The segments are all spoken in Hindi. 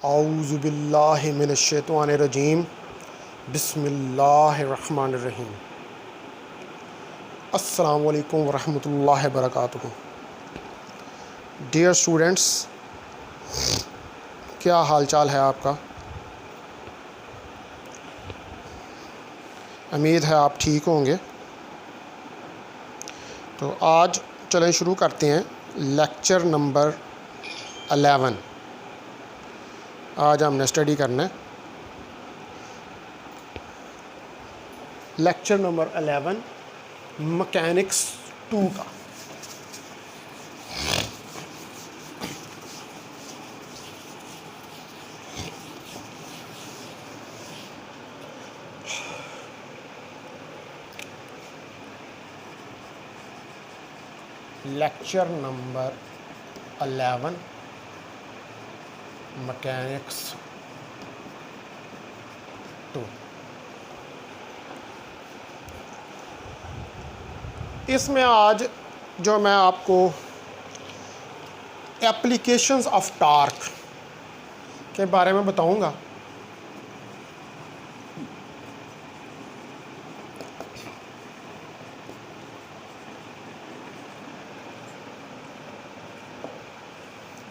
औज़ु बिल्लाहि मिनश्शैतानिर्रजीम बिस्मिल्लाहिर्रहमानिर्रहीम। अस्सलामु अलैकुम वरहमतुल्लाहि वबरकातुहू। डियर स्टूडेंट्स, क्या हाल चाल है आपका? उम्मीद है आप ठीक होंगे। तो आज चलें शुरू करते हैं लेक्चर नंबर 11। आज हमने स्टडी करना है लेक्चर नंबर 11 मैकेनिक्स 2 का। Lecture number 11 mechanics 2। इसमें आज जो मैं आपको एप्लीकेशंस ऑफ टॉर्क के बारे में बताऊंगा,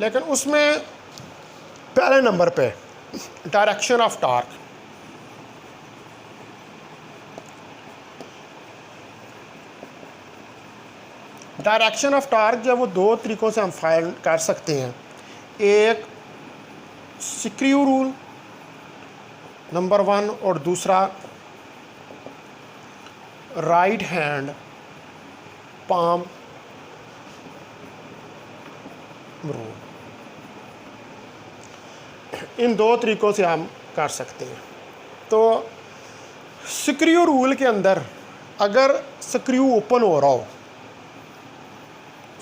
लेकिन उसमें पहले नंबर पे direction of torque. Direction of torque जो है वो दो तरीक़ों से हम फाइंड कर सकते हैं। एक स्क्रू रूल नंबर 1 और दूसरा राइट हैंड पाम रूल। इन दो तरीक़ों से हम कर सकते हैं। तो स्क्रू रूल के अंदर अगर स्क्रू ओपन हो रहा हो,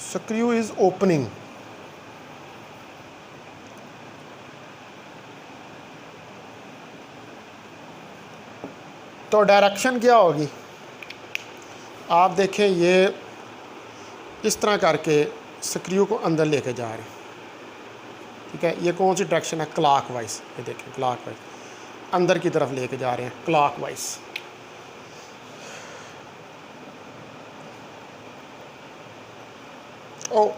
स्क्रू इज ओपनिंग, तो डायरेक्शन क्या होगी? आप देखें, ये इस तरह करके स्क्रू को अंदर लेके जा रहे हैं, ठीक है। ये कौन सी डायरेक्शन है? क्लॉकवाइज। ये देखें, क्लॉकवाइज अंदर की तरफ लेके जा रहे हैं, क्लॉकवाइज। ओ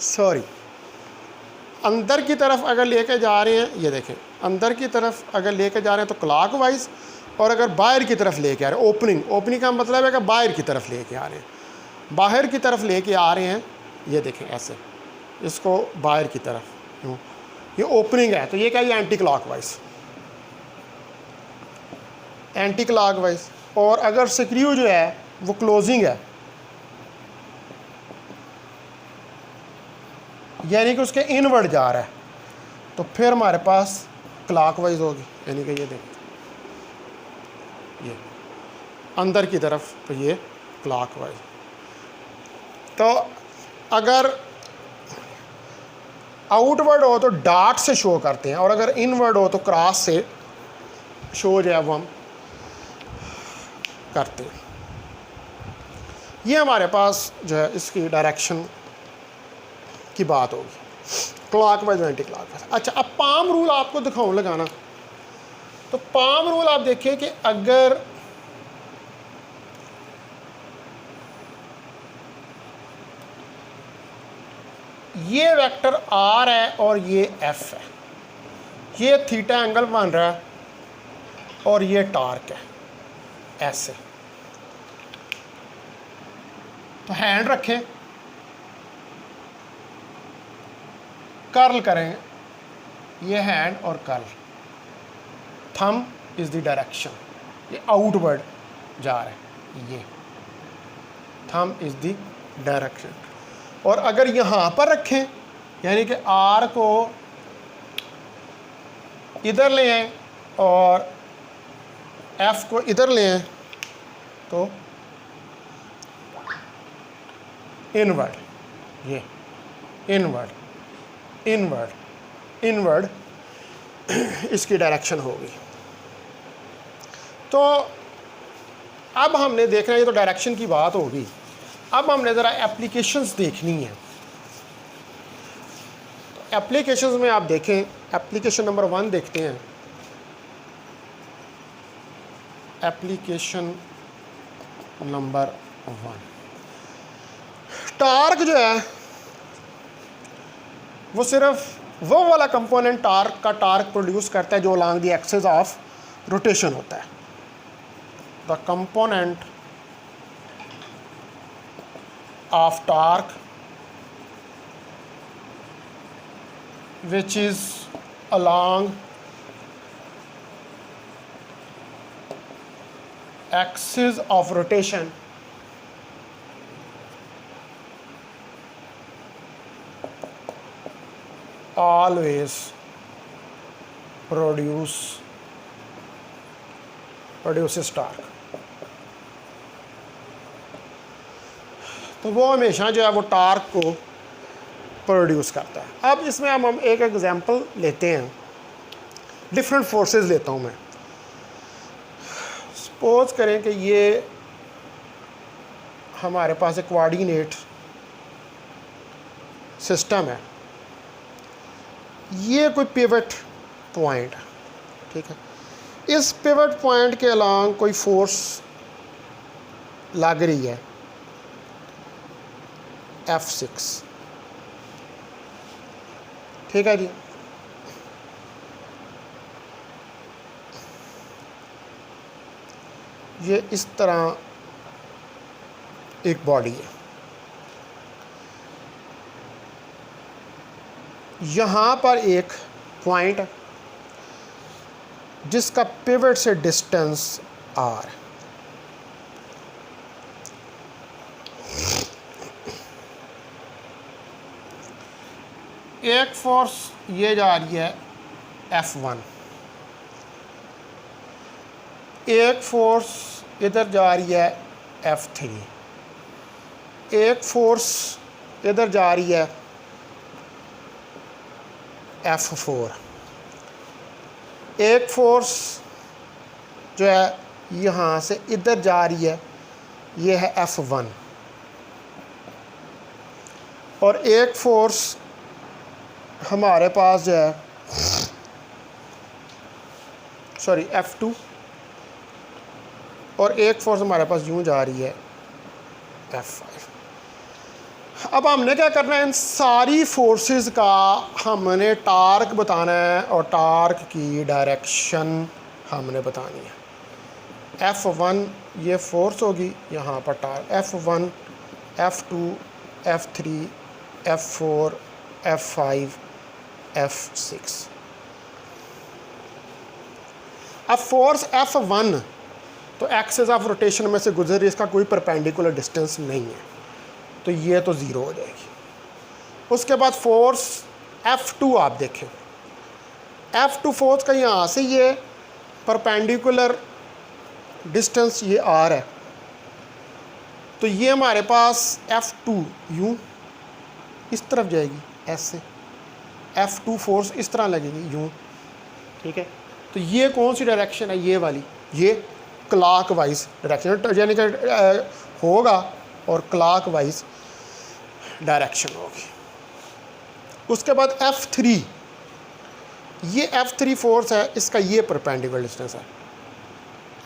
सॉरी, अंदर की तरफ अगर लेके जा रहे हैं, ये देखें, अंदर की तरफ अगर लेके जा रहे हैं तो क्लॉकवाइज, और अगर बाहर की तरफ लेके आ रहे हैं, ओपनिंग का मतलब है कि बाहर की तरफ लेके आ रहे हैं, बाहर की तरफ लेके आ रहे हैं, ये देखें ऐसे, इसको बाहर की तरफ, ये ओपनिंग है, तो ये क्या है? Anti clockwise, anti clockwise. और अगर स्क्रू जो है वो क्लोजिंग है, यानी कि उसके इनवर्ड जा रहा है, तो फिर हमारे पास क्लॉकवाइज होगी, यानी कि ये देखें, ये अंदर की तरफ, तो ये क्लॉकवाइज। तो अगर आउटवर्ड हो तो डॉट से शो करते हैं, और अगर इनवर्ड हो तो क्रॉस से शो जो है वो हम करते हैं। ये हमारे पास जो है इसकी डायरेक्शन की बात होगी, क्लॉकवाइज एंटी क्लॉकवाइज। अच्छा, अब पाम रूल आपको दिखाऊं लगाना। तो पाम रूल आप देखिए कि अगर ये वेक्टर आर है और ये एफ है, ये थीटा एंगल बन रहा है और ये टॉर्क है ऐसे, तो हैंड रखें, कर्ल करें, ये हैंड और curl, thumb is the direction, ये आउटवर्ड जा रहा है, ये थंब इज द डायरेक्शन। और अगर यहाँ पर रखें, यानी कि आर को इधर ले आए और एफ को इधर ले आए, तो इनवर्ड, ये इनवर्ड इनवर्ड इनवर्ड इसकी डायरेक्शन होगी। तो अब हमने देखना है, ये तो डायरेक्शन की बात होगी। अब हमने ज़रा एप्लीकेशंस देखनी है। एप्लीकेशंस में आप देखें, एप्लीकेशन नंबर 1 देखते हैं। एप्लीकेशन नंबर 1, टार्क जो है वो सिर्फ वो वाला कंपोनेंट टार्क प्रोड्यूस करता है जो along the axis of rotation होता है। The component of torque which is along axis of rotation always produces torque। तो वो हमेशा जो है वो टार्क को प्रोड्यूस करता है। अब इसमें हम एक एग्जांपल लेते हैं, डिफरेंट फोर्सेस लेता हूं मैं। सपोज करें कि ये हमारे पास एक कोऑर्डिनेट सिस्टम है, ये कोई पिवट पॉइंट है, ठीक है। इस पिवट पॉइंट के अलॉन्ग कोई फोर्स लग रही है F6, ठीक है जी। ये इस तरह एक बॉडी है, यहाँ पर एक पॉइंट है जिसका पिवट से डिस्टेंस R है। एक फोर्स ये जा रही है F1, एक फोर्स इधर जा रही है F3, एक फोर्स इधर जा रही है F4, एक फोर्स जो है यहाँ से इधर जा रही है, ये है F1, और एक फोर्स हमारे पास जो है सॉरी F2, और एक फोर्स हमारे पास यूं जा रही है F5। अब हमने क्या करना है, इन सारी फोर्सेस का हमने टार्क बताना है और टार्क की डायरेक्शन हमने बतानी है। F1 ये फोर्स होगी, यहाँ पर torque F1, F2, F3, F4, F5, F6। अब फोर्स F1 तो एक्सिस ऑफ रोटेशन में से गुजर रही है, इसका कोई परपेंडिकुलर डिस्टेंस नहीं है, तो ये तो ज़ीरो हो जाएगी। उसके बाद फोर्स F2 आप देखें, F2 फोर्स का यहाँ से ये परपेंडिकुलर डिस्टेंस ये R है, तो ये हमारे पास F2 यूँ इस तरफ जाएगी ऐसे, F2 फोर्स इस तरह लगेगी यूँ, ठीक है। तो ये कौन सी डायरेक्शन है, ये वाली, ये क्लॉक वाइज डायरेक्शन यानी कि होगा और क्लॉक वाइज डायरेक्शन होगी। उसके बाद F3, ये F3 फोर्स है, इसका ये परपेंडिकुलर डिस्टेंस है,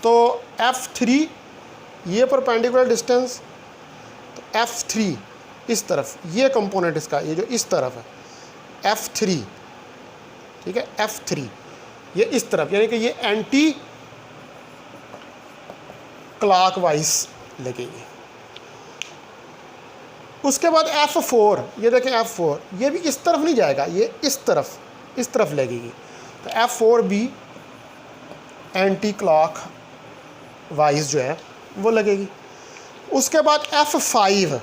तो F3 ये परपेंडिकुलर डिस्टेंस, तो F3 इस तरफ, ये कंपोनेंट इसका ये जो इस तरफ है F3, ठीक है, F3 ये इस तरफ, यानी कि ये एंटी क्लॉक वाइज लगेगी। उसके बाद F4, ये देखें F4 ये भी इस तरफ नहीं जाएगा, ये इस तरफ लगेगी, तो F4 भी एंटी क्लॉक वाइज जो है वो लगेगी। उसके बाद F5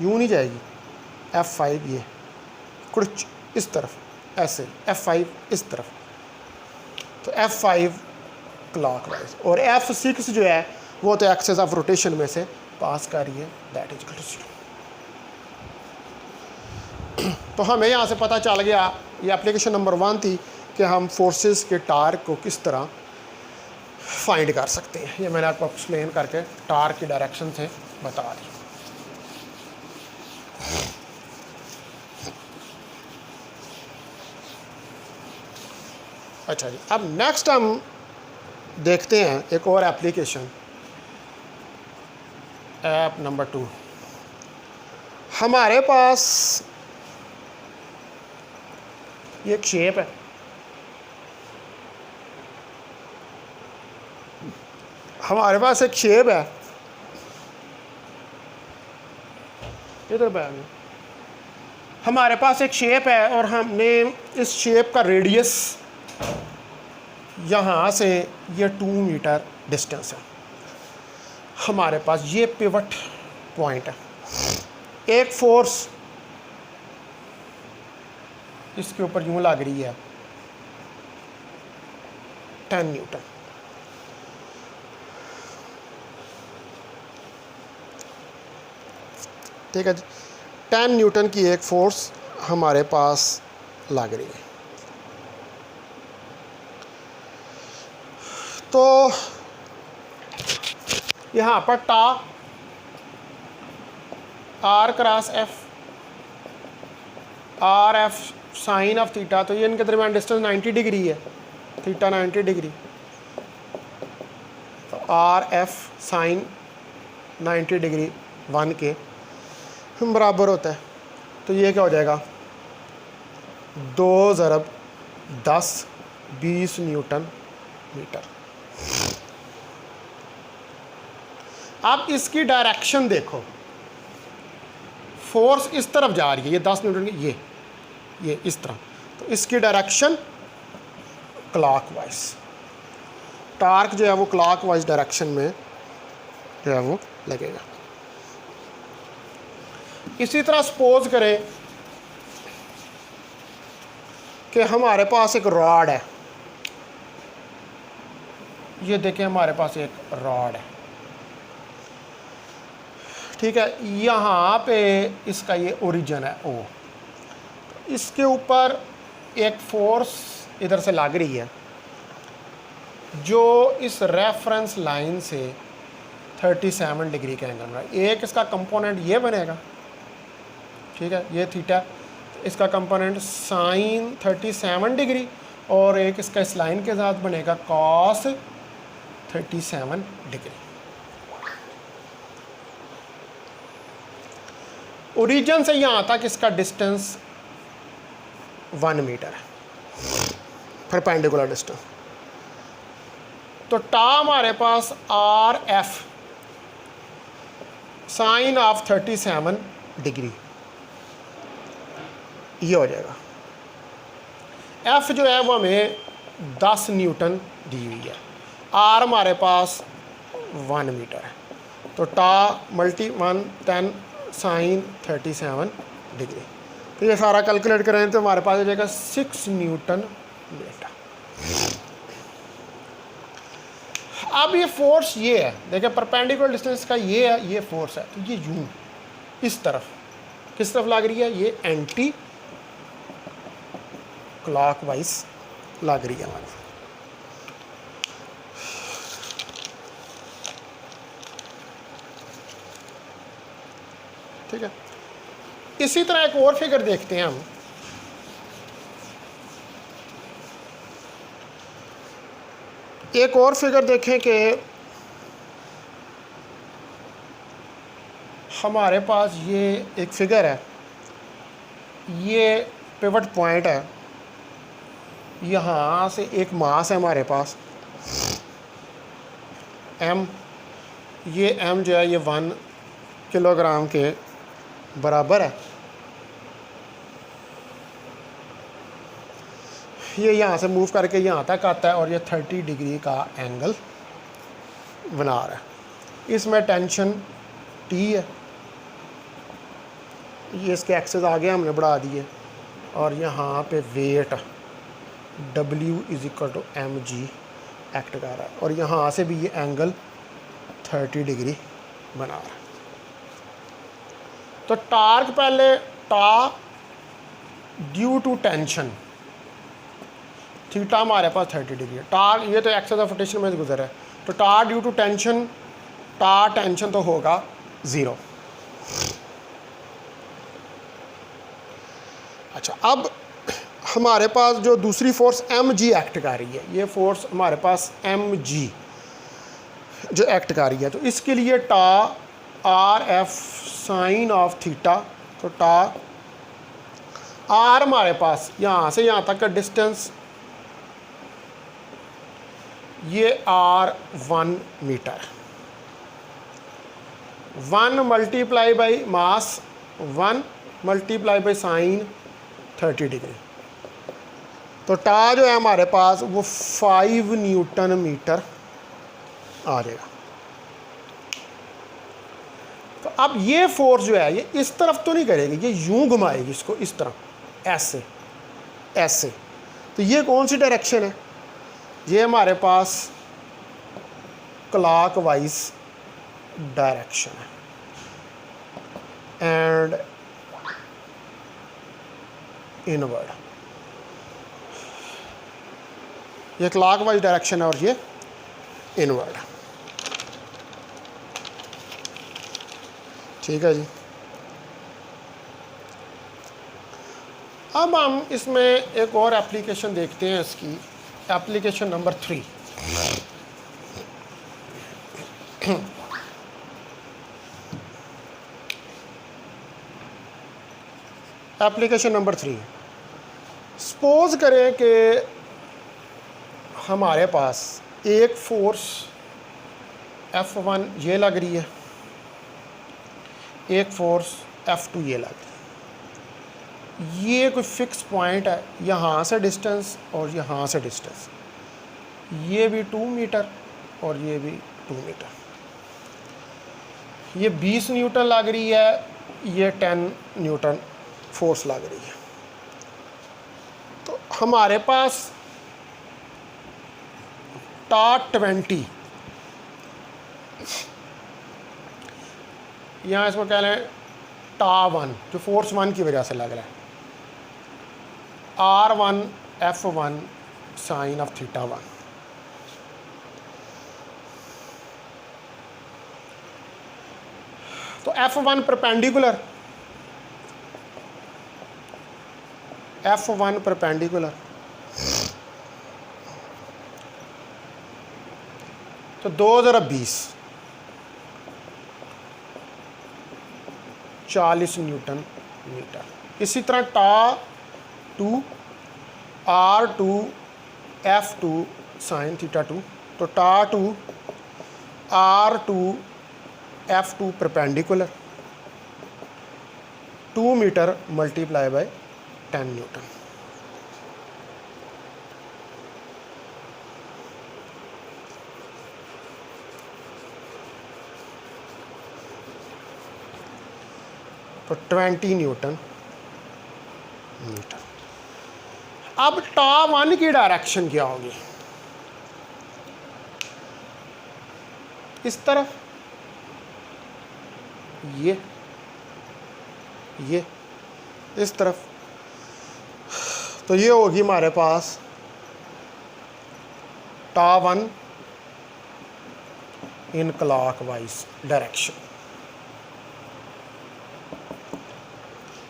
यूँ नहीं जाएगी, F5 ये कुछ इस तरफ ऐसे, F5 इस तरफ, तो F5 क्लॉक वाइज, और F6 जो है वो तो एक्सिस ऑफ रोटेशन में से पास कर रही है, दैट इज इक्वल टू 0। तो हमें यहाँ से पता चल गया, ये एप्लीकेशन नंबर 1 थी कि हम फोर्सेस के टार्क को किस तरह फाइंड कर सकते हैं। ये मैंने आपको एक्सप्लेन करके टार्क की डायरेक्शन से बता दी। अच्छा जी, अब नेक्स्ट हम देखते हैं एक और एप्लीकेशन, ऐप नंबर 2। हमारे पास ये एक शेप है, हमारे पास एक शेप है, इधर बैठ, हमारे पास एक शेप है और हमने इस शेप का रेडियस यहाँ से ये 2 मीटर डिस्टेंस है। हमारे पास ये पिवट पॉइंट है, एक फोर्स इसके ऊपर यूं लग रही है 10 न्यूटन। ठीक है जी, 10 न्यूटन की एक फोर्स हमारे पास लग रही है। तो यहाँ पर tau R cross F, R F sine of theta, तो ये इनके दरमियान डिस्टेंस 90 डिग्री है, थीटा 90 डिग्री, तो आर एफ साइन 90 डिग्री 1 के बराबर होता है। तो ये क्या हो जाएगा, 2 ज़रब 10 20 न्यूटन मीटर। अब इसकी डायरेक्शन देखो, फोर्स इस तरफ जा रही है, ये 10 न्यूटन की, ये इस तरह, तो इसकी डायरेक्शन क्लॉकवाइज, टार्क जो है वो क्लॉकवाइज डायरेक्शन में जो है वो लगेगा। इसी तरह सपोज करें कि हमारे पास एक रॉड है, ये देखें हमारे पास एक रॉड है, ठीक है, यहाँ पे इसका ये ओरिजिन है ओ, इसके ऊपर एक फोर्स इधर से लग रही है जो इस रेफरेंस लाइन से 37 डिग्री का एंगल बना है। एक इसका कंपोनेंट ये बनेगा, ठीक है, ये थीटा, इसका कंपोनेंट साइन 37 डिग्री, और एक इसका इस लाइन के साथ बनेगा कॉस 37 डिग्री। ओरिजिन से यहाँ तक इसका डिस्टेंस 1 मीटर है, परपेंडिकुलर डिस्टेंस। तो टा हमारे पास R F sine of 37 degree ये हो जाएगा। एफ जो है वो हमें 10 न्यूटन दी हुई है, आर हमारे पास 1 मीटर है, तो टा मल्टी 1 10 साइन 37 डिग्री। तो ये सारा कैलकुलेट करें तो हमारे पास हो जाएगा 6 न्यूटन मीटर। अब ये फोर्स ये है, देखिए परपेंडिकुलर डिस्टेंस का ये है, ये फोर्स है, तो ये यूं इस तरफ किस तरफ लग रही है, ये एंटी क्लॉकवाइज लग रही है हमारे। ठीक है, इसी तरह एक और फिगर देखते हैं हम। एक और फिगर देखें कि हमारे पास ये एक फिगर है, ये पिवट पॉइंट है, यहाँ से एक मास है हमारे पास m, ये m जो है ये 1 किलोग्राम के बराबर है। ये यहाँ से मूव करके यहाँ तक आता है और ये 30 डिग्री का एंगल बना रहा है। इसमें टेंशन T है, ये इसके एक्सेस आगे हमने बढ़ा दिए, और यहाँ पे वेट W = mg एक्ट कर रहा है, और यहाँ से भी ये एंगल 30 डिग्री बना रहा है। तो टार्क पहले टा ड्यू टू टेंशन, थीटा हमारे पास 30 डिग्री है, टार ये तो एक्सेस ऑफ रोटेशन में गुजर है, तो टार ड्यू टू टेंशन, टा टेंशन तो होगा 0। अच्छा, अब हमारे पास जो दूसरी फोर्स एम जी एक्ट कर रही है, ये फोर्स हमारे पास एम जी जो एक्ट कर रही है, तो इसके लिए टा are F sine of theta, तो टा आर हमारे पास यहाँ से यहाँ तक का डिस्टेंस ये R1 metre, 1 multiply by mass 1 multiply by sine 30 degree, तो टा जो है हमारे पास वो 5 न्यूटन मीटर आ जाएगा। तो अब ये फोर्स जो है ये इस तरफ तो नहीं करेगी, ये यूं घुमाएगी इसको इस तरह, ऐसे ऐसे, तो ये कौन सी डायरेक्शन है, ये हमारे पास क्लॉक वाइज डायरेक्शन है एंड इनवर्ड, ये क्लॉक वाइज डायरेक्शन है और ये इनवर्ड। ठीक है जी। अब हम इसमें एक और एप्लीकेशन देखते हैं, इसकी application number 3। Application number 3, suppose करें कि हमारे पास एक फोर्स F1 ये लग रही है, एक फोर्स F2 ये लग रही है, ये कोई फिक्स पॉइंट है, यहाँ से डिस्टेंस और यहाँ से डिस्टेंस, ये भी 2 मीटर और ये भी 2 मीटर, ये 20 न्यूटन लग रही है, ये 10 न्यूटन फोर्स लग रही है। तो हमारे पास टा 20, यहाँ इसको कह लें टा 1 जो फोर्स 1 की वजह से लग रहा है, R1 F1 sign of theta 1, तो F1 परपेंडिकुलर, F1 परपेंडिकुलर, तो 2 ज़रा 20 40 न्यूटन मीटर। इसी तरह टा 2 R2 F2 साइन थीटा 2, तो टा 2 R2 F2 perpendicular 2 metre multiply by 10 newton. तो 20 न्यूटन मीटर। अब टा 1 की डायरेक्शन क्या होगी, इस तरफ, ये इस तरफ, तो ये होगी हमारे पास टा 1 इन क्लॉक वाइज डायरेक्शन,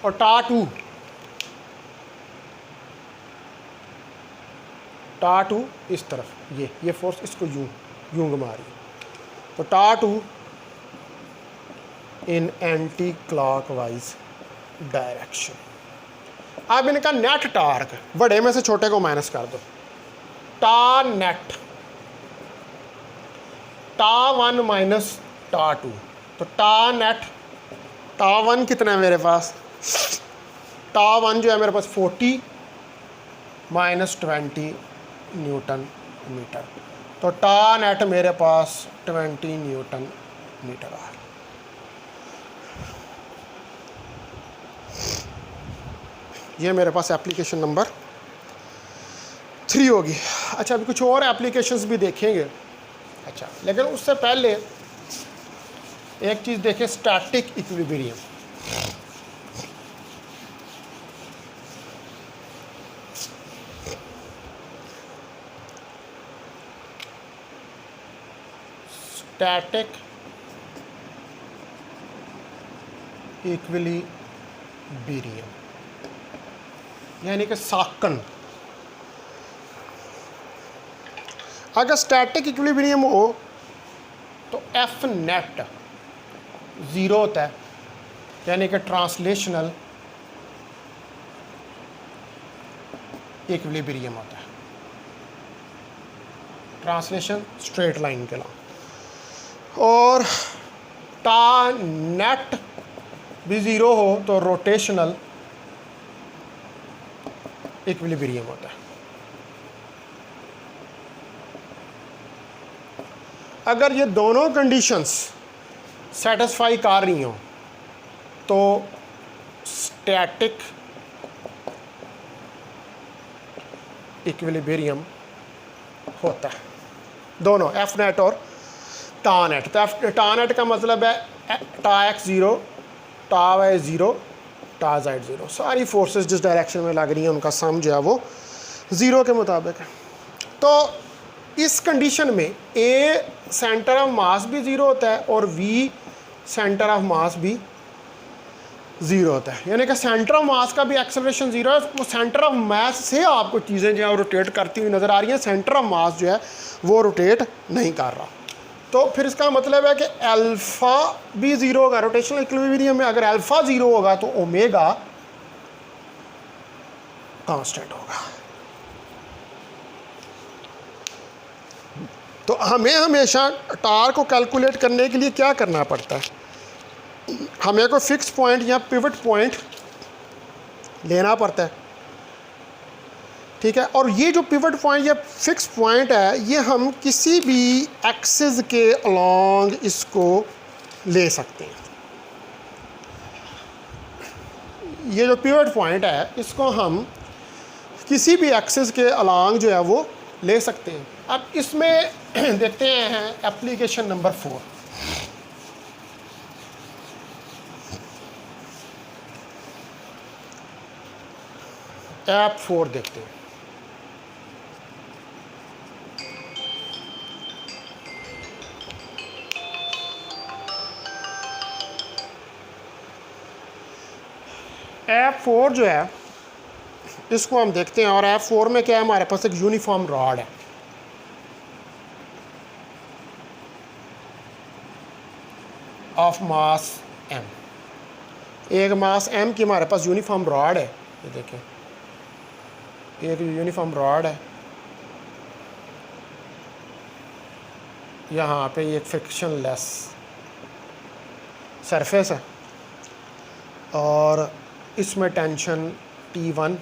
और टा 2 इस तरफ, ये फोर्स इसको यूं घुमा रही है, तो टा 2 इन एंटी क्लॉक वाइज डायरेक्शन। अब इनका नेट टार्क, बड़े में से छोटे को माइनस कर दो, टा नेट टा 1 माइनस टा 2, तो टा नेट, टा 1 कितना है मेरे पास, टा 1 जो है मेरे पास 40 माइनस 20 न्यूटन मीटर, तो टा नेट मेरे पास 20 न्यूटन मीटर आ। ये मेरे पास एप्लीकेशन नंबर 3 होगी। अच्छा, अभी कुछ और एप्लीकेशंस भी देखेंगे। अच्छा, लेकिन उससे पहले एक चीज़ देखें, स्टैटिक इक्विलिब्रियम। स्टैटिक इक्विलिब्रियम, यानी कि साकन। अगर स्टैटिक इक्विलिब्रियम हो तो एफ नेट ज़ीरो होता है, यानी कि ट्रांसलेशनल इक्विलिब्रियम होता है, ट्रांसलेशन स्ट्रेट लाइन के अलावा। और टा नेट भी ज़ीरो हो तो रोटेशनल इक्विलिब्रियम होता है। अगर ये दोनों कंडीशंस सेटिस्फाई कर रही हों तो स्टैटिक इक्विलिब्रियम होता है, दोनों एफ नेट और टा नेट। तो टा नेट का मतलब है टा एक्स ज़ीरो, टा वाई ज़ीरो, टा जेड ज़ीरो। सारी फोर्सेस जिस डायरेक्शन में लग रही हैं उनका सम जो है वो ज़ीरो के मुताबिक है। तो इस कंडीशन में ए सेंटर ऑफ मास भी ज़ीरो होता है और वी सेंटर ऑफ मास भी ज़ीरो होता है, यानी कि सेंटर ऑफ मास का भी एक्सेलरेशन ज़ीरो है। वो सेंटर ऑफ मास से आपको चीज़ें जो है रोटेट करती हुई नज़र आ रही हैं, सेंटर ऑफ मास जो है वो रोटेट नहीं कर रहा। तो फिर इसका मतलब है कि अल्फ़ा भी ज़ीरो होगा रोटेशनल इक्विलिब्रियम में। अगर अल्फ़ा ज़ीरो होगा तो ओमेगा कांस्टेंट होगा। तो हमें हमेशा टार को कैलकुलेट करने के लिए क्या करना पड़ता है, हमें कोई फिक्स पॉइंट या पिवट पॉइंट लेना पड़ता है, ठीक है। और ये जो पिवट पॉइंट या फिक्स पॉइंट है ये हम किसी भी एक्सिस के अलोंग इसको ले सकते हैं। ये जो पिवट पॉइंट है इसको हम किसी भी एक्सिस के अलोंग जो है वो ले सकते हैं। अब इसमें देखते हैं एप्लीकेशन नंबर 4। ऐप 4 देखते हैं। ऐप 4 जो है इसको हम देखते हैं। और ऐप 4 में क्या है, हमारे पास एक यूनिफॉर्म रॉड है। ऑफ मास m, एक मास m की हमारे पास यूनिफॉर्म रॉड है। ये देखें, एक यूनिफॉर्म रॉड है, यहाँ पे एक फ्रिक्शन लेस सरफेस है और इसमें टेंशन T1,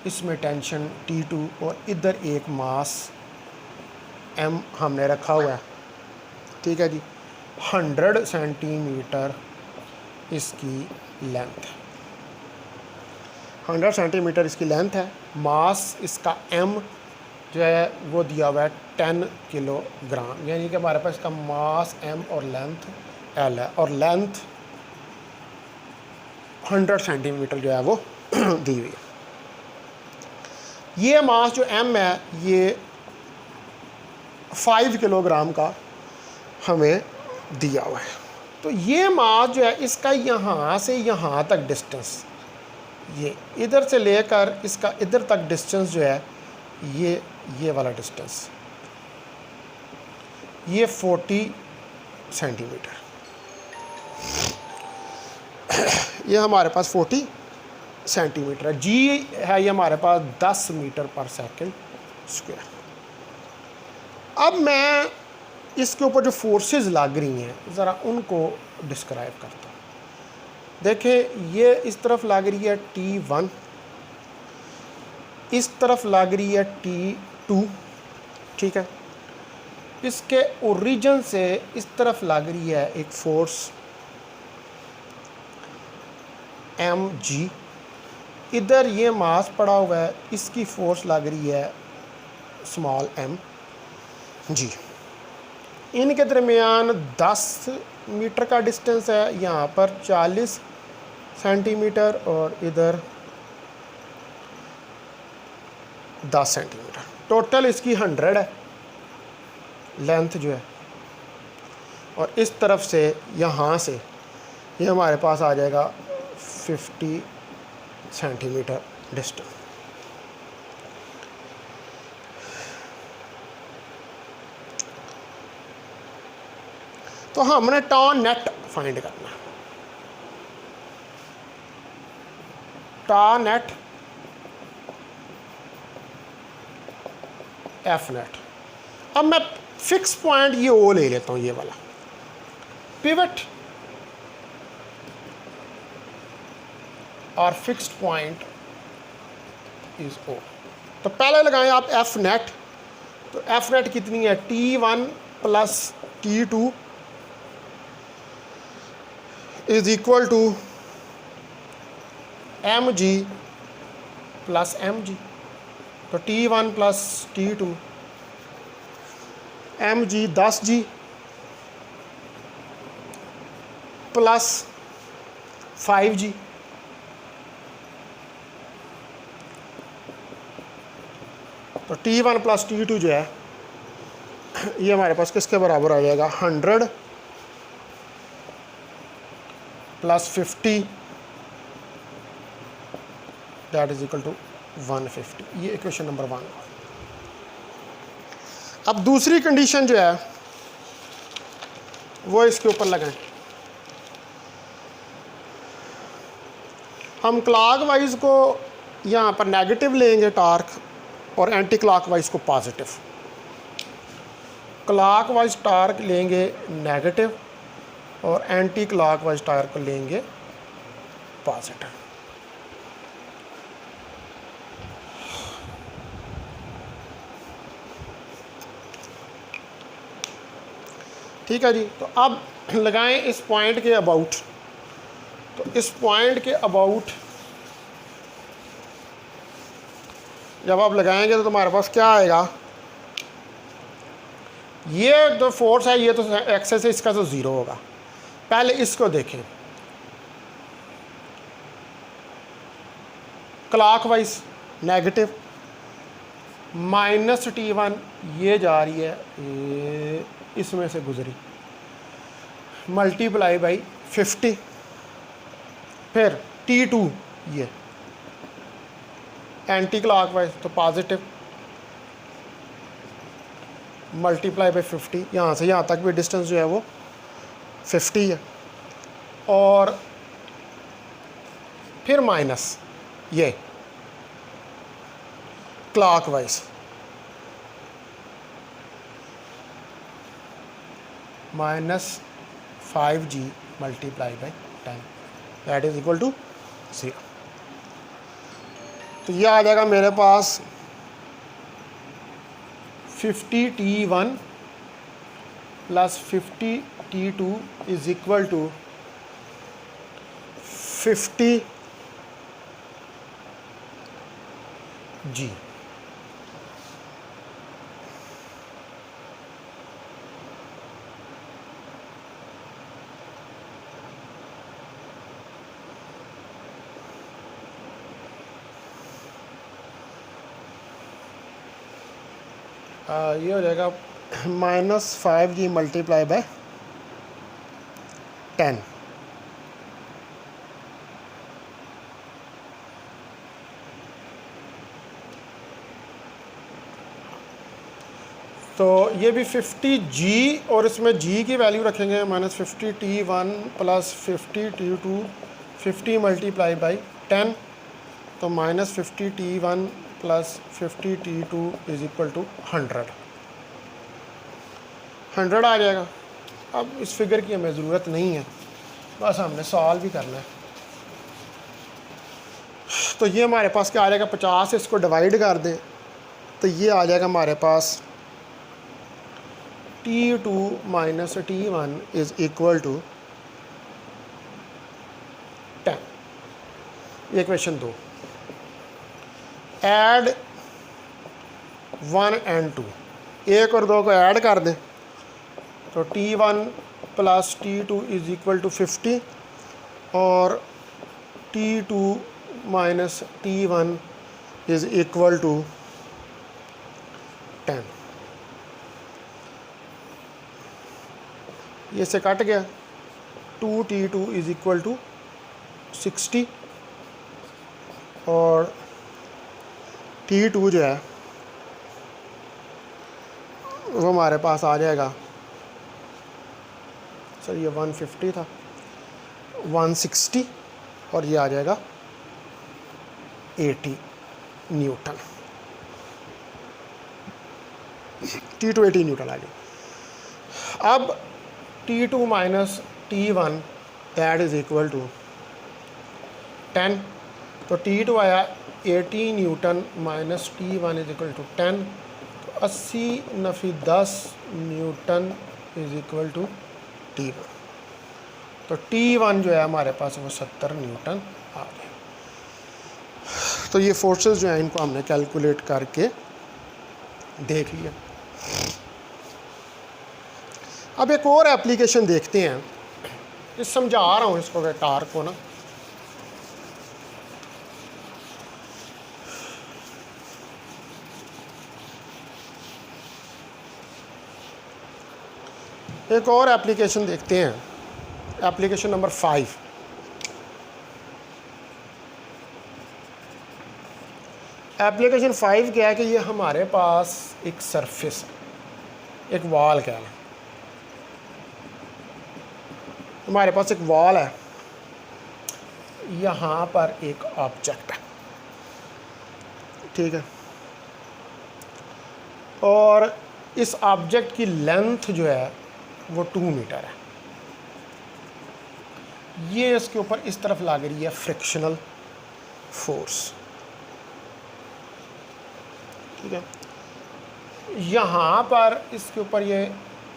इसमें टेंशन T2 और इधर एक मास m हमने रखा हुआ है, ठीक है जी। 100 सेंटीमीटर इसकी लेंथ है, 100 सेंटीमीटर इसकी लेंथ है। मास इसका m जो है वो दिया हुआ है 10 किलोग्राम, यानी कि हमारे पास इसका मास m और लेंथ l है और लेंथ 100 सेंटीमीटर जो है वो दी हुई है। ये मास जो m है ये 5 किलोग्राम का हमें दिया हुआ है। तो ये मास जो है इसका यहाँ से यहाँ तक डिस्टेंस, ये इधर से लेकर इसका इधर तक डिस्टेंस जो है ये वाला डिस्टेंस ये 40 सेंटीमीटर, ये हमारे पास 40 सेंटीमीटर है। जी है ये हमारे पास 10 मीटर पर सेकंड स्क्वायर। अब मैं इसके ऊपर जो फोर्सेस लग रही हैं ज़रा उनको डिस्क्राइब करता हूँ। देखें, ये इस तरफ लग रही है T1, इस तरफ लग रही है T2, ठीक है। इसके ओरिजिन से इस तरफ लग रही है एक फोर्स mg, इधर ये मास पड़ा हुआ है, इसकी फोर्स लग रही है स्मॉल m g। इनके दरमियान 10 मीटर का डिस्टेंस है, यहाँ पर 40 सेंटीमीटर और इधर 10 सेंटीमीटर। टोटल इसकी 100 है लेंथ जो है। और इस तरफ से यहाँ से ये हमारे पास आ जाएगा 50 सेंटीमीटर डिस्टेंस। तो हमने टॉन नेट फाइंड करना है। Tau net F net. अब मैं फिक्स पॉइंट ये ओ ले लेता हूँ, ये वाला पिवट और फिक्स्ड पॉइंट इज ओ। तो पहले लगाएं आप एफ नेट। तो एफ नेट कितनी है, T1 plus T2 is equal to mg plus mg। तो T1 plus T2 mg 10g plus 5g। तो T1 प्लस T2 जो है ये हमारे पास किसके बराबर आ जाएगा, 100 plus 50 that is equal to 150। ये इक्वेशन नंबर 1। अब दूसरी कंडीशन जो है वो इसके ऊपर लगाएं। हम क्लॉकवाइज को यहाँ पर नेगेटिव लेंगे टॉर्क और एंटी क्लॉकवाइज को पॉजिटिव। क्लॉकवाइज टॉर्क लेंगे नेगेटिव और एंटी क्लॉकवाइज टॉर्क लेंगे पॉजिटिव। ठीक है जी। तो अब लगाएं इस पॉइंट के अबाउट। तो इस पॉइंट के अबाउट जब आप लगाएंगे तो तुम्हारे पास क्या आएगा, ये जो फोर्स है ये तो एक्सेस है, इसका तो ज़ीरो होगा। पहले इसको देखें, क्लॉकवाइज नेगेटिव माइनस T1 ये जा रही है, ये इसमें से गुजरी, मल्टीप्लाई बाई 50। फिर T2 ये एंटी क्लॉकवाइज तो पॉजिटिव मल्टीप्लाई बाई 50। यहाँ से यहाँ तक भी डिस्टेंस जो है वो 50 है। और फिर माइनस ये clockwise minus 5g multiply by 10 that is equal to 0। तो ये आ जाएगा मेरे पास 50T1 plus 50T2 is equal to 50g। ये हो जाएगा माइनस 5g मल्टीप्लाई बाय 10। तो ये भी 50g और इसमें g की वैल्यू रखेंगे minus 50T1 plus 50T2 50 multiply by 10। तो minus 50T1 plus 50T2 is equal to 100 आ जाएगा। अब इस फिगर की हमें ज़रूरत नहीं है, बस हमने सॉल्व भी करना है। तो ये हमारे पास क्या आ जाएगा, 50 इसको डिवाइड कर दें तो ये आ जाएगा हमारे पास T2 minus T1 is equal to 10। ये क्वेश्चन 2। ऐड 1 and 2, 1 और 2 को ऐड कर दें तो T1 plus T2 is equal to 50 और T2 minus T1 is equal to 10। ये से कट गया, 2T2 इज इक्वल टू 60 और T2 जो है वो हमारे पास आ जाएगा सर ये 150 था, 160 और ये आ जाएगा 80 न्यूटन। T2 80 न्यूटन आ गया। अब T2 minus T1 that is equal to 10, तो T2 आया 80 newton minus T1 is equal to 10, तो 80 नफी 10 newton is equal to T1, तो T1 जो है हमारे पास वो 70 न्यूटन आ गया। तो ये फोर्सेस जो हैं इनको हमने कैलकुलेट करके देख लिया। अब एक और एप्लीकेशन देखते हैं, ये समझा रहा हूँ इसको टार्क को ना। एक और एप्लीकेशन देखते हैं, एप्लीकेशन नंबर 5। एप्लीकेशन 5 क्या है कि ये हमारे पास एक सरफेस है, एक वॉल कह लें, हमारे पास एक वॉल है, यहाँ पर एक ऑब्जेक्ट है, ठीक है, और इस ऑब्जेक्ट की लेंथ जो है वो 2 मीटर है। ये इसके ऊपर इस तरफ लग रही है फ्रिक्शनल फोर्स, ठीक है, यहाँ पर इसके ऊपर ये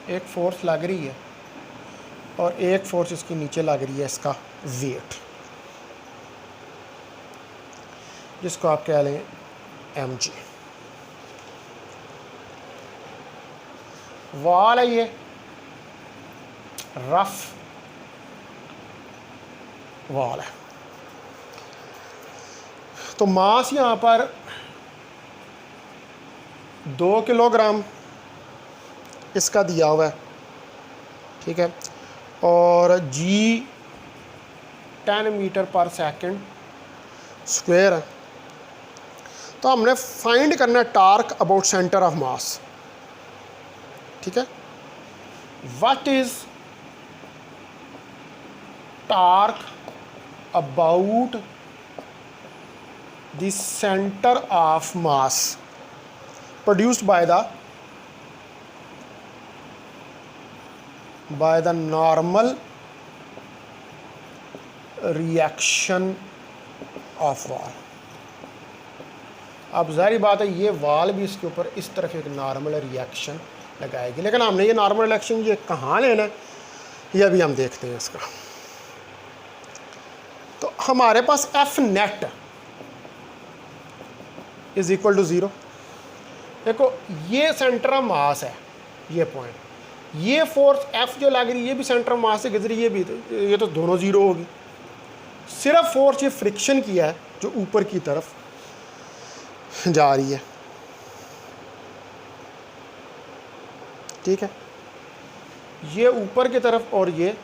एक फोर्स लग रही है और एक फोर्स इसके नीचे लग रही है, इसका वेट, जिसको आप कह लें mg। वॉल है ये, रफ वॉल है, तो मास यहाँ पर 2 किलोग्राम इसका दिया हुआ है, ठीक है, और g 10 मीटर पर सेकंड स्क्वायर है। तो हमने फाइंड करना है torque about centre of mass, ठीक है। What is torque about the centre of mass produced by the normal reaction of wall। अब ज़ाहिर बात है ये वॉल भी इसके ऊपर इस तरफ एक नॉर्मल रिएक्शन लगाएगी, लेकिन हमने ये नॉर्मल रिएक्शन ये कहाँ लेना है ये अभी हम देखते हैं इसका। तो हमारे पास F net is equal to 0। देखो ये सेंटर ऑफ मास है, ये पॉइंट, ये फोर्स F जो लग रही है ये भी सेंटर ऑफ मास से गुजरी, ये भी, ये तो दोनों 0 होगी। सिर्फ फोर्स ये फ्रिक्शन किया है जो ऊपर की तरफ जा रही है, ठीक है, ये ऊपर की तरफ और ये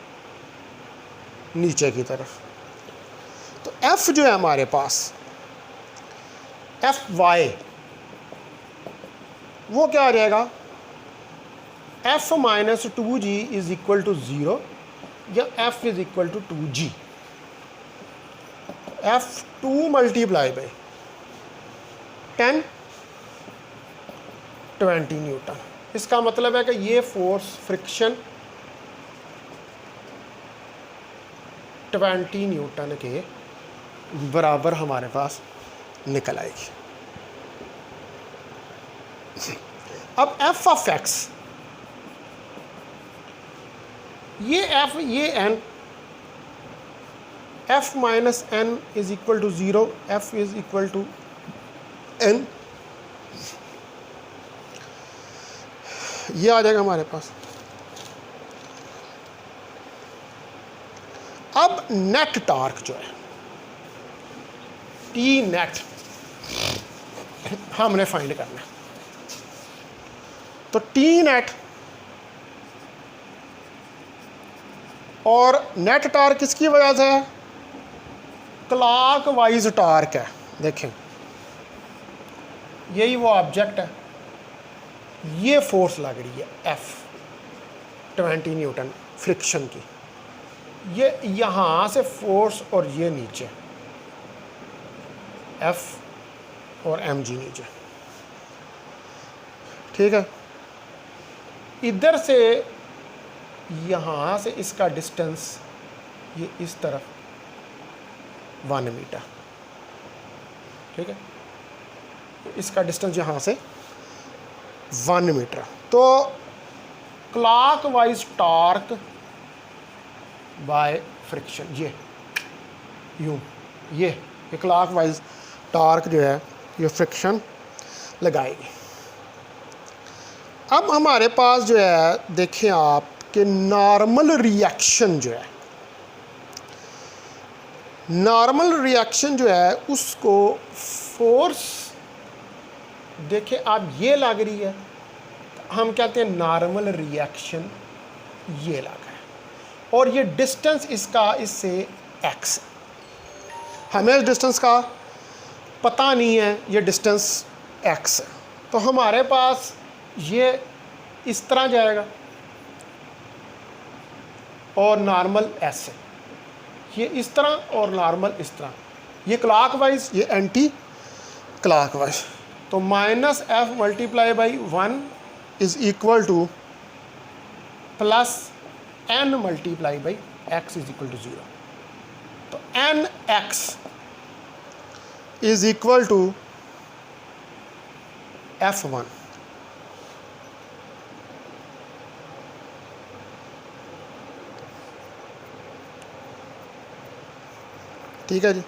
नीचे की तरफ। तो F जो है हमारे पास Fy वो क्या आ जाएगा, F minus 2g is equal to 0 या F is equal to 2g। F2 multiply by 10 20 newton. इसका मतलब है कि ये फोर्स फ्रिक्शन 20 न्यूटन के बराबर हमारे पास निकल आएगी। अब F ऑफ X, ये F ये N, F minus N is equal to 0, F is equal to N, ये आ जाएगा हमारे पास। अब नेट टॉर्क जो है T नेट हमने फाइंड करना है। तो T नेट और नेट टॉर्क किसकी वजह से है, क्लॉक वाइज टॉर्क है। देखें यही वो ऑब्जेक्ट है, ये फोर्स लग रही है F 20 न्यूटन फ्रिक्शन की। ये यहाँ से फोर्स और ये नीचे F और mg नीचे, ठीक है। इधर से यहाँ से इसका डिस्टेंस ये इस तरफ 1 मीटर, ठीक है। इसका डिस्टेंस यहाँ से 1 मीटर। तो क्लॉकवाइज टॉर्क बाय फ्रिक्शन ये यूँ, ये क्लॉकवाइज टॉर्क जो है ये फ्रिक्शन लगाएगी। अब हमारे पास जो है देखें आप कि नॉर्मल रिएक्शन जो है, नॉर्मल रिएक्शन जो है उसको फोर्स देखें आप ये लग रही है, हम कहते हैं नॉर्मल रिएक्शन ये लगा है, और ये डिस्टेंस इसका इससे x, हमें इस डिस्टेंस का पता नहीं है, ये डिस्टेंस x है। तो हमारे पास ये इस तरह जाएगा और नॉर्मल s है, ये इस तरह और नॉर्मल इस तरह, ये क्लॉकवाइज ये एंटी क्लॉकवाइज। तो minus f multiply by 1 is equal to plus n multiply by x is equal to 0। तो nx is equal to f1। ठीक है जी।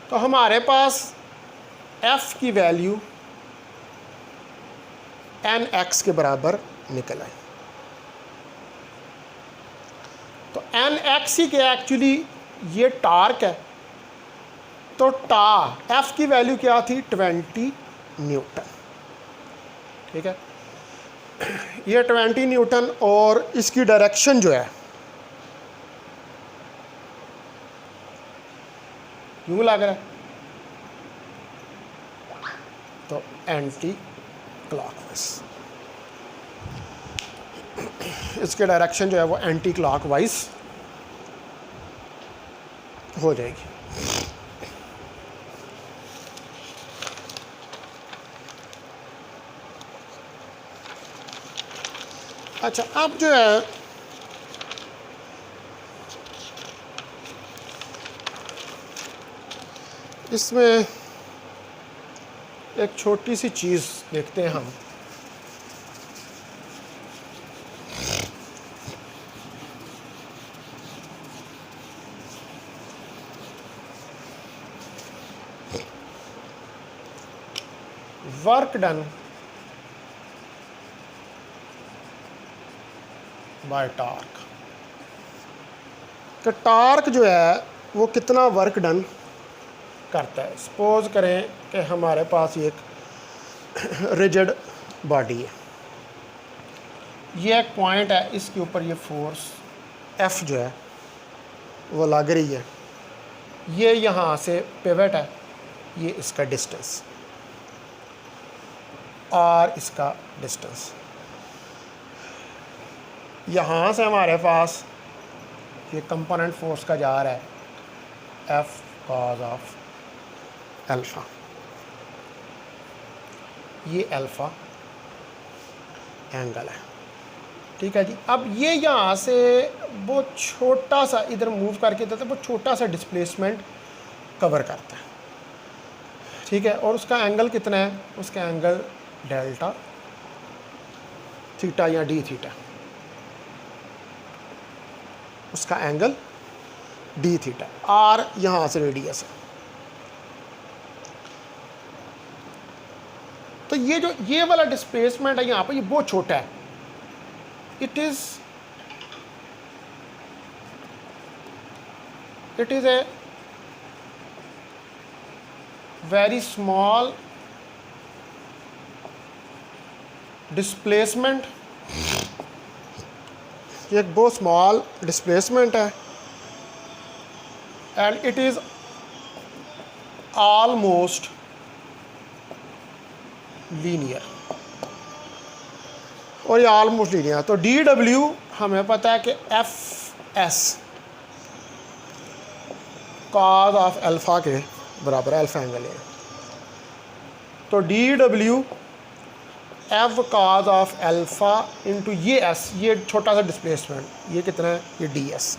तो हमारे पास f की वैल्यू nx के बराबर निकल आई। तो nx ही क्या एक्चुअली ये टार्क है, तो f की वैल्यू क्या थी 20 न्यूटन, ठीक है। ये 20 न्यूटन और इसकी डायरेक्शन जो है यूँ लग रहा है, तो एंटी क्लॉकवाइज, इसके डायरेक्शन जो है वो एंटी क्लॉकवाइज हो जाएगी। अच्छा, अब जो है इसमें एक छोटी सी चीज़ देखते हैं हम। वर्क डन बाय टॉर्क, तो टॉर्क जो है वो कितना वर्क डन करता है। सपोज करें कि हमारे पास एक रिजिड बॉडी है, ये एक पॉइंट है, इसके ऊपर ये फोर्स F जो है वो लग रही है, ये यहाँ से पिवट है, ये इसका डिस्टेंस और इसका डिस्टेंस, यहाँ से हमारे पास ये कंपोनेंट फोर्स का जा रहा है F cos ऑफ अल्फ़ा, ये अल्फ़ा एंगल है, ठीक है जी। अब ये यहाँ से बहुत छोटा सा इधर मूव करके देता है, बहुत छोटा सा डिस्प्लेसमेंट कवर करता है, ठीक है। और उसका एंगल कितना है, उसका एंगल डेल्टा थीटा या डी थीटा, उसका एंगल डी थीटा, आर यहाँ से रेडियस है। तो ये जो ये वाला डिस्प्लेसमेंट है यहाँ पर, ये बहुत छोटा है, it is a very small displacement, ये एक बहुत स्मॉल डिस्प्लेसमेंट है, and it is almost linear, और ये ऑलमोस्ट लीनियर। तो डी डब्ल्यू हमें पता है कि F S cos of alpha के बराबर है, अल्फ़ा एंगल है। तो D W F cos of alpha into ये एस, ये छोटा सा डिस्प्लेसमेंट, ये कितना है, ये D S.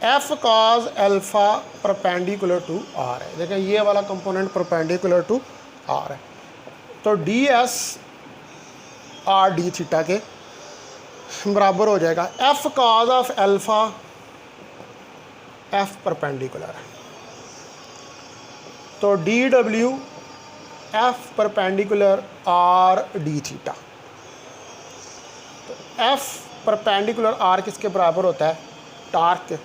F cos alpha perpendicular to R है। देखें ये वाला कंपोनेंट परपेंडिकुलर टू आर है। तो D S R D theta के बराबर हो जाएगा F cos of alpha F perpendicular है। तो D W F perpendicular R D theta. तो एफ परपेंडिकुलर आर किसके बराबर होता है, टार्क के।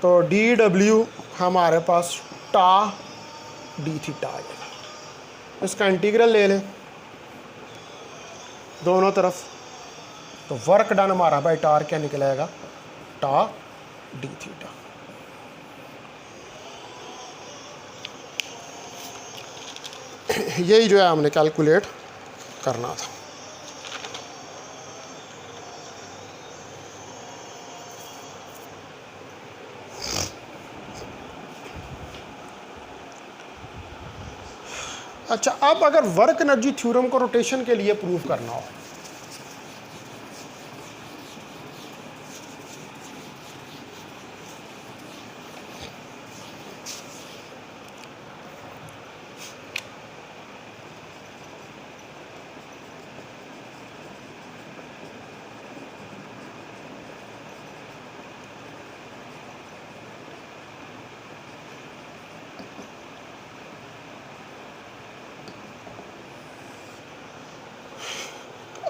तो डी डब्ल्यू हमारे पास टा डी थीटा आ जाएगा। इसका इंटीग्रल ले लें दोनों तरफ, तो वर्क डन हमारा बाई टार क्या निकलेगा, टा डी थीटा। यही जो है हमने कैलकुलेट करना था। अच्छा, अब अगर वर्क एनर्जी थ्योरम को रोटेशन के लिए प्रूव करना हो,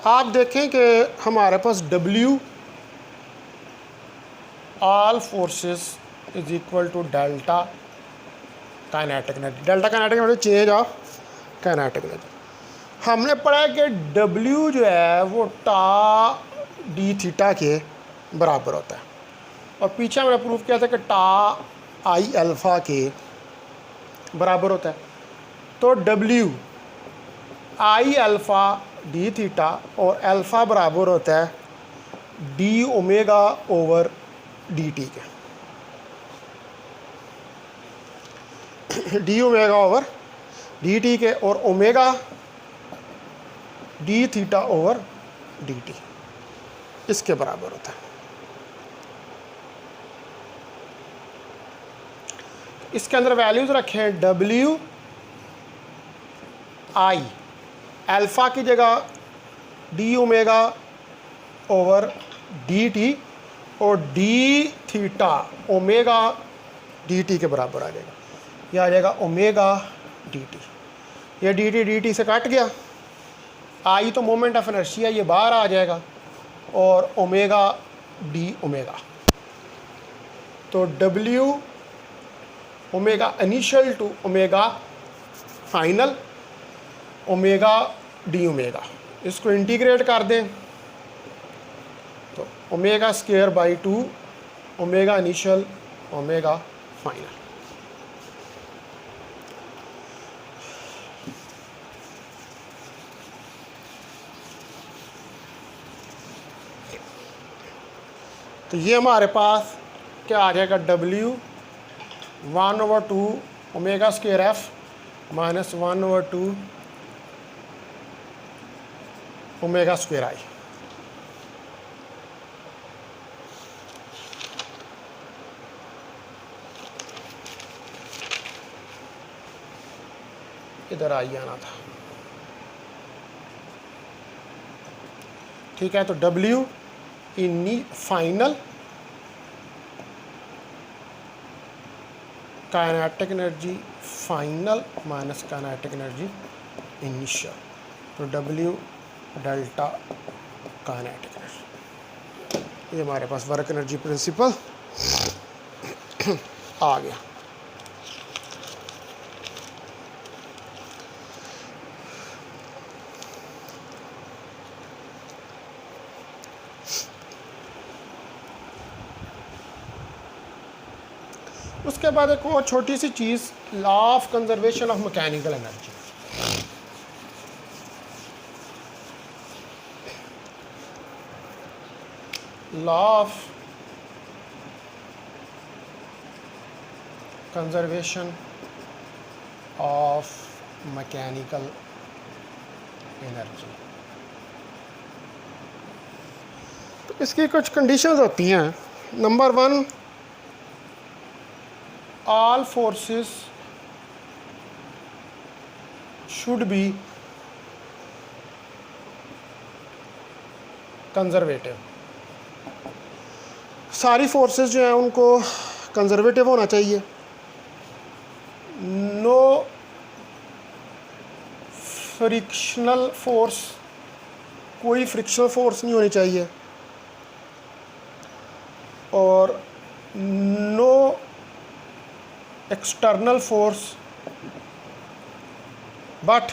आप देखें कि हमारे पास W all forces is equal to delta kinetic energy. Delta kinetic energy change of kinetic energy. हमने पढ़ा है कि W जो है वो टा डी थीटा के बराबर होता है, और पीछे हमने प्रूव किया था कि टा आई अल्फ़ा के बराबर होता है। तो W I alpha d theta और अल्फ़ा बराबर होता है d omega over d t के, d omega over d t के, और omega d theta over d t इसके बराबर होता है। इसके अंदर वैल्यूज़ रखे हैं डब्ल्यू आई अल्फ़ा की जगह d omega over d t और d theta omega d t के बराबर आ जाएगा। यह आ जाएगा ओमेगा डी टी। यह डी टी से कट गया, आई तो मोमेंट ऑफ इनर्शिया ये बाहर आ जाएगा, और ओमेगा डी ओमेगा। तो W omega initial to omega final omega d omega, इसको इंटीग्रेट कर दें तो omega square by 2 omega initial omega final. तो ये हमारे पास क्या आ जाएगा, W 1/2 omega square F minus 1/2 omega square I. इधर आई आना था, ठीक है। तो W इन final kinetic energy final minus kinetic energy initial, तो W डेल्टा काइनेटिक एनर्जी। ये हमारे पास वर्क एनर्जी प्रिंसिपल आ गया। उसके बाद एक और छोटी सी चीज़, law of conservation of mechanical energy. Law of conservation of mechanical energy. तो इसकी कुछ कंडीशंस होती हैं। Number 1, all forces should be conservative। सारी फोर्सेस जो हैं उनको कंजर्वेटिव होना चाहिए। नो फ्रिक्शनल फोर्स, कोई फ्रिक्शनल फोर्स नहीं होनी चाहिए। और no external force, but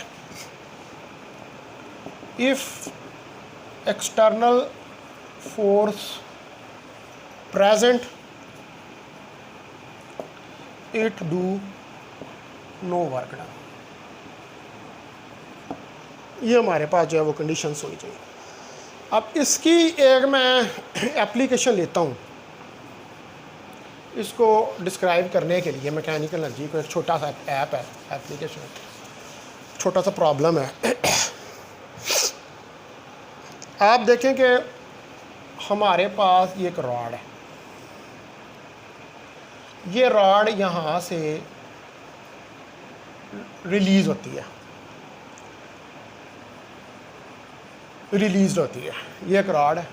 if external force present, it do no work done। ये हमारे पास जो है वो कंडीशंस होनी चाहिए। अब इसकी एक मैं एप्लीकेशन लेता हूँ इसको डिस्क्राइब करने के लिए। मैकेनिकल एनर्जी को एक छोटा सा ऐप है, एप्लीकेशन, छोटा सा प्रॉब्लम है। आप देखें कि हमारे पास ये एक रॉड है, ये रॉड यहाँ से रिलीज़ होती है, ये एक रॉड है,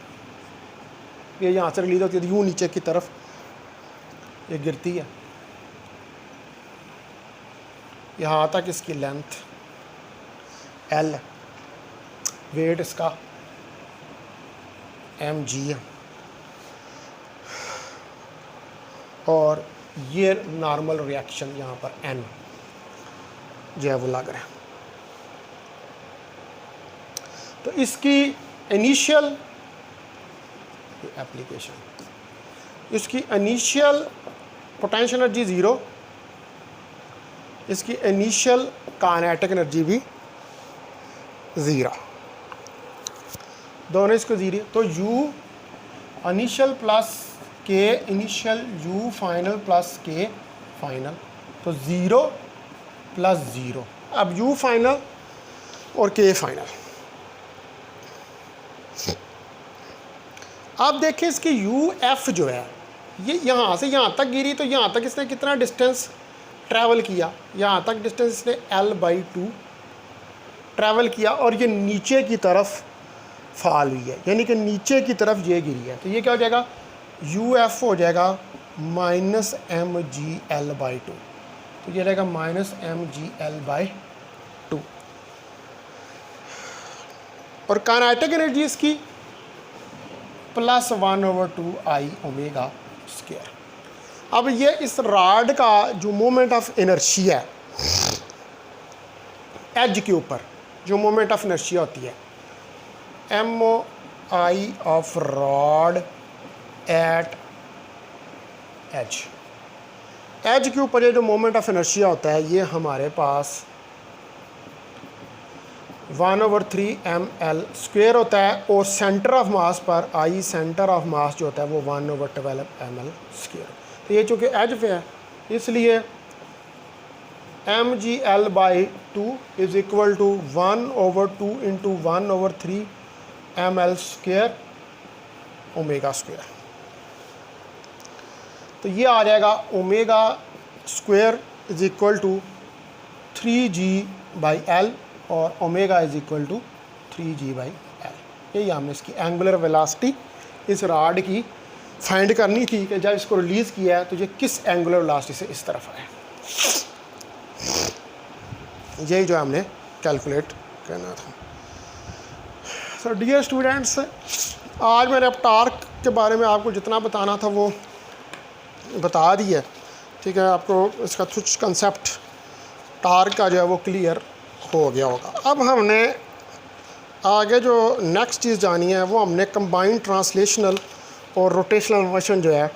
ये यहाँ से रिलीज़ होती है, यूँ नीचे की तरफ ये गिरती है। यहाँ तक इसकी लेंथ L, वेट इसका mg है, और ये नॉर्मल रिएक्शन यहाँ पर N जो है वो लग रहा है। तो इसकी इनिशियल एप्लीकेशन, इसकी इनिशियल पोटेंशियल एनर्जी 0, इसकी इनिशियल काइनेटिक एनर्जी भी 0, दोनों इसको 0। तो U initial plus K initial, U final plus K final, तो 0 प्लस 0। अब U फाइनल और K फाइनल। आप देखें इसकी UF जो है ये यहाँ से यहाँ तक गिरी, तो यहाँ तक इसने कितना डिस्टेंस ट्रैवल किया, यहाँ तक डिस्टेंस इसने L/2 ट्रैवल किया, और ये नीचे की तरफ फॉल हुई है, यानी कि नीचे की तरफ ये गिरी है। तो ये क्या हो जाएगा, UF हो जाएगा -mgL/2, तो ये रहेगा -mgL/2। और काइनेटिक एनर्जी इसकी +1/2I ओमेगा स्क्वायर। अब ये इस रॉड का जो मोमेंट ऑफ इनर्शिया है, एज के ऊपर जो मोमेंट ऑफ इनर्शिया होती है, MOI of rod at edge, edge के ऊपर ये जो मोमेंट ऑफ इनर्शिया होता है ये हमारे पास 1/3 ml² होता है, और सेंटर ऑफ मास पर I सेंटर ऑफ मास जो होता है वो 1/12 ml²। तो ये चूँकि एज पे है इसलिए mgL/2 is equal to 1/2 into 1/3 ml² omega square. तो ये आ जाएगा omega square is equal to 3g/L, और omega is equal to 3g/L। यही हमने इसकी एंगुलर वेलोसिटी इस रॉड की फाइंड करनी थी कि जब इसको रिलीज़ किया है तो ये किस एंगुलर वेलोसिटी से इस तरफ आया। यही जो हमने कैलकुलेट करना था। सो डियर स्टूडेंट्स, आज मैंने अब टॉर्क के बारे में आपको जितना बताना था वो बता दिया, ठीक है। आपको इसका कुछ कंसेप्ट टॉर्क का जो है वो क्लियर हो गया होगा। अब हमने आगे जो नेक्स्ट चीज़ जानी है वो हमने कंबाइंड ट्रांसलेशनल और रोटेशनल मोशन जो है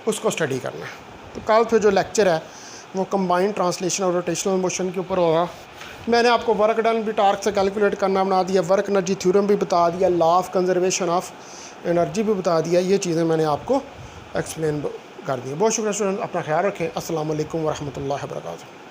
उसको स्टडी करना है। तो कल फिर जो लेक्चर है वो कंबाइंड ट्रांसलेशन और रोटेशनल मोशन के ऊपर होगा। मैंने आपको वर्क डन भी टार्क से कैलकुलेट करना बना दिया, वर्क एनर्जी थ्योरम भी बता दिया, law of conservation of energy भी बता दिया। ये चीज़ें मैंने आपको एक्सप्लेन कर दी। बहुत शुक्रिया स्टूडेंट, अपना ख्याल रखें। अस्सलाम वालेकुम वरहमतुल्लाहि वबरकातुहू।